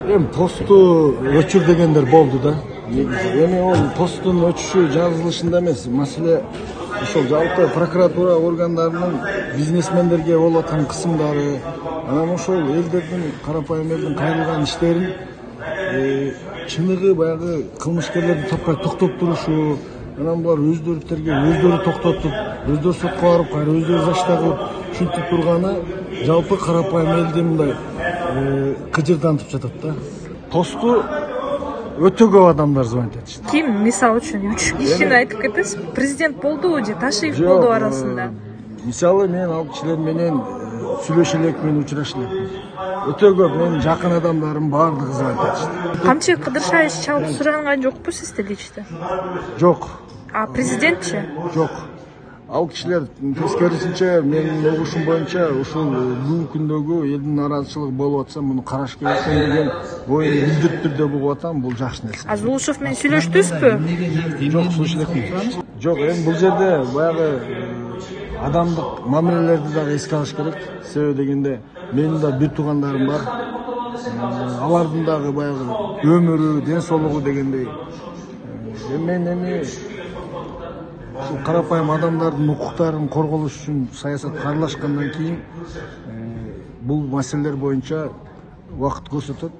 Эми посту өчүр дегендер болду да. Эми ол посттун өчүшү жазылышында эмес, маселе ошол жалпы прокуратура органдарынын бизнесмендерге болуп аткан кысымдары, анан ошол элдердин, карапайым элдин кайрылган иштерин чыныгы баягы кылмышкерлерди таппай токтоп турушу, анан булар өздөрү тергеп, өздөрү токтотуп, өздөрү сотко барып, кайра өздөрү зачта кылып, ушинтип турганы жалпы карапайым элди мындай кыжырдантып жатат да. Посту өтө көп адамдар звонить этишти. Ким, мисалы үчүн 3 кишини айтып кетесиз? Президент болду же Ташиев болду арасында? Мисалы мен ал кишилер менен сүйлөшө элекмин, учурашо элекмин. Өтө көп менин жакын адамдарым баардыгы звонить этишти. Камчы Кыдыршаевич чалып суранган жокпу сизде дейчти? Жок. А президентчи? Жок. Ал кишилер тескерисинче менин угушум боюнча ушул бүгүнкү күндөгү элдин нараазычылыгы болуп атса муну караш керек экен деген оюн илдирip түрдө бугуп атам. Бул жакшы нерсе. Азулушев менен сүйлөштүңүзбү? Жок, сүйлөшө элекпиз. Жок, эми бул жерде баягы адамдык мамилелерди дагы эске алыш керек. Себеби дегенде менин да бир туугандарым бар. Алардын дагы баягы өмүрү, ден соолугу дегендей. Эми ушул карапайым адамдардын укуктарын корголош үчүн саясат каралашкандан кийин бул маселелер боюнча убакыт көрсөтөт.